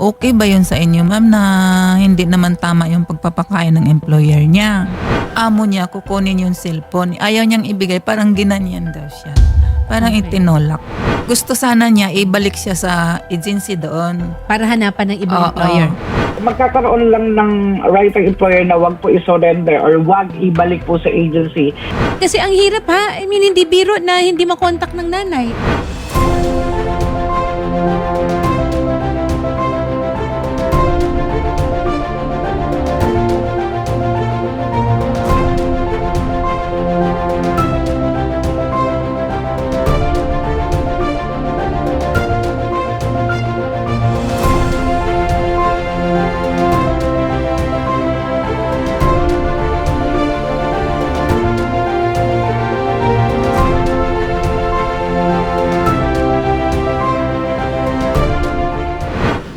Okay ba yun sa inyo, ma'am, na hindi naman tama yung pagpapakain ng employer niya? Amo niya, kukunin yung cellphone. Ayaw niyang ibigay, parang ginanyan daw siya. Parang Okay. itinolak. Gusto sana niya ibalik siya sa agency doon. Para hanapan ng ibang Oo. employer. Magkakaroon lang ng right ng employer na wag po i-surrender or wag ibalik po sa agency. Kasi ang hirap ha. I mean, hindi biro na hindi makontak ng nanay.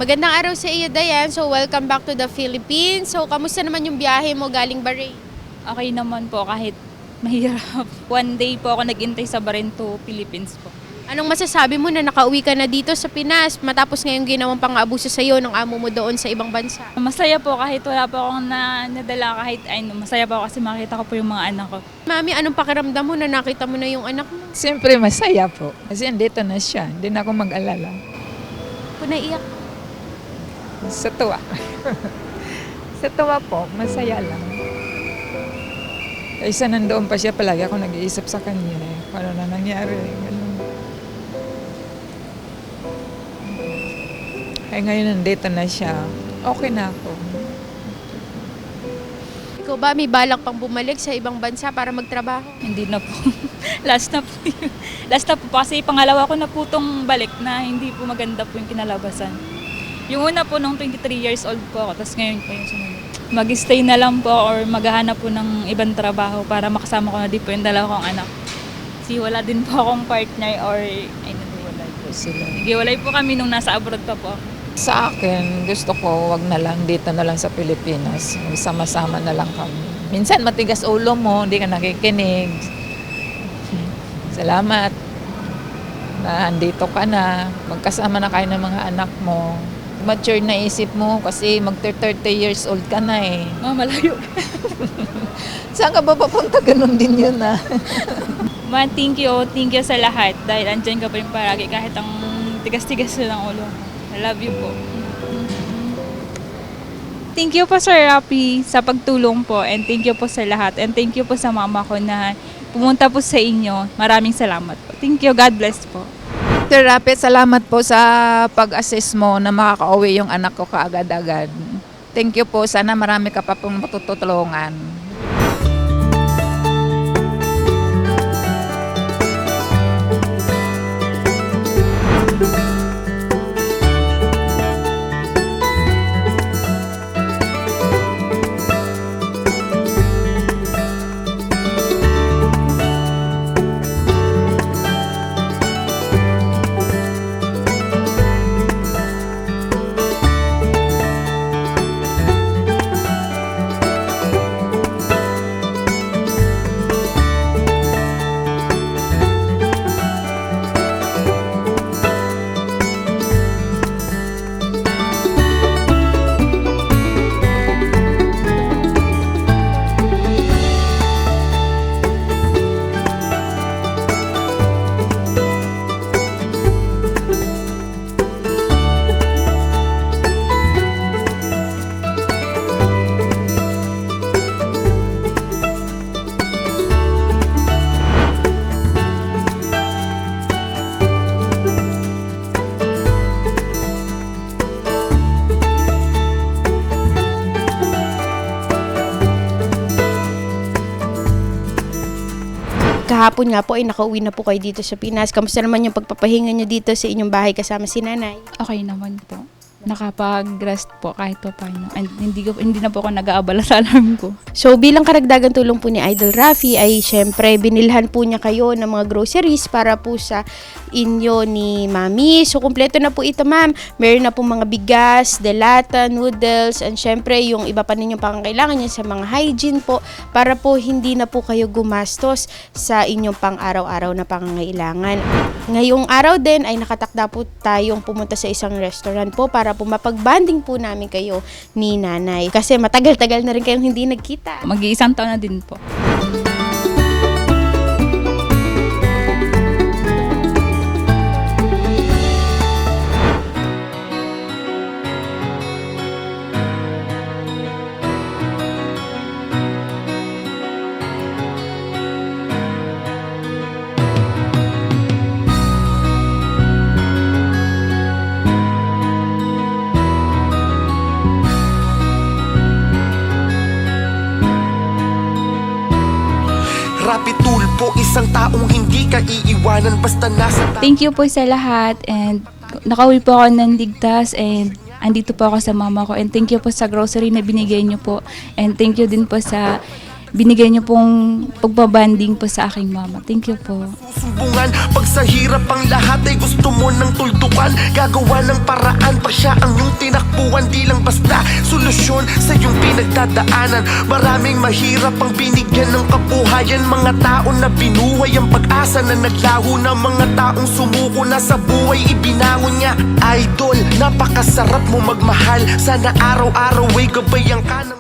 Magandang araw sa iyo, Dayan. So, welcome back to the Philippines. So, kamusta naman yung biyahe mo galing Bahrain? Okay naman po kahit mahirap. One day po ako nag-intay sa Bahrain to Philippines po. Anong masasabi mo na nakauwi ka na dito sa Pinas matapos ngayong ginawang pang-aabuso sa iyo ng amo mo doon sa ibang bansa? Masaya po kahit wala po akong nadala kahit masaya po ako kasi makita ko po yung mga anak ko. Mami, anong pakiramdam mo na nakita mo na yung anak mo? Siyempre masaya po. Kasi andito na siya. Hindi na ako mag-alala. Kung naiyak. Sa tuwa. Sa tuwa po, masaya lang. Kaysa nandoon pa siya, palagi ako nag-iisip sa kanya. Paano na nangyari? Ganun. Ay ngayon nandito na siya. Okay na ako. Ikaw ba, may balak pang bumalik sa ibang bansa para magtrabaho? Hindi na po. Last na po yun. Last na po kasi pangalawa ko na po tong balik na hindi po maganda po yung kinalabasan. Yung una po nung 23 years old po ako, tapos ngayon po yung sunod. Mag-stay na lang po or maghahanap po ng ibang trabaho para makasama ko na din po yung dalawa kong anak. Kasi wala din po akong partner or ay naghiwalay po sila. Naghiwalay po kami nung nasa abroad pa po ako. Sa akin, gusto ko wag na lang dito na lang sa Pilipinas. Sama-sama na lang kami. Minsan matigas ulo mo, hindi ka nakikinig. Salamat na andito ka na. Magkasama na kayo ng mga anak mo. Mature na isip mo kasi mag-30 years old ka na eh. Malayo. Saan ka ba papunta? Ganon din yun ah. Man, thank you sa lahat dahil andyan ka pa rin paragi kahit ang tigas-tigas na ng ulo. I love you po. Thank you po Sir Rapi sa pagtulong po and thank you po sa lahat and thank you po sa mama ko na pumunta po sa inyo. Maraming salamat po. Thank you. God bless po. Sir Rapid, salamat po sa pag-assist mo na makaka-uwi yung anak ko kaagad-agad. Thank you po. Sana marami ka pa pong matutulungan. Kahapon nga po ay nakauwi na po kayo dito sa Pinas. Kamusta naman yung pagpapahinga nyo dito sa inyong bahay kasama si nanay? Okay naman po. Nakapag-rest po kahit pa paano. And hindi na po ako nag-aabala sa alarm ko. So bilang karagdagan tulong po ni Idol Rafi ay syempre binilhan po niya kayo ng mga groceries para po sa inyo ni Mami. So kumpleto na po ito ma'am. Meron na po mga bigas, delata, noodles, and syempre yung iba pa ninyong pangangailangan niya sa mga hygiene po para po hindi na po kayo gumastos sa inyong pang-araw-araw na pangangailangan. Ngayong araw din ay nakatakda po tayong pumunta sa isang restaurant po para para po mapagbanding po namin kayo ni nanay. Kasi matagal-tagal na rin kayong hindi nagkita. Mag-iisang taon na din po. Rapi Tulpo, isang taong hindi ka iiwanan basta nasa Thank you po sa lahat and nakauwi po ako ng ligtas and andito po ako sa mama ko and thank you po sa grocery na binigay niyo po and thank you din po sa binigay niyo pong pagbabanding po sa aking mama. Thank you po. susumbungan. Pag sa hirap ang lahat ay gusto mo ng tuldukan, gagawa ng paraan pa siya ang iyong tinakbuhan. Di lang basta solusyon sa iyong pinagdadaanan. Maraming mahirap ang binigyan ng kabuhayan, mga tao na binuhay ang pag-asa na naglaho na, mga taong sumuko na sa buhay ibinangon niya. Idol, napakasarap mo magmahal, sana araw-araw ay gabayan ka ng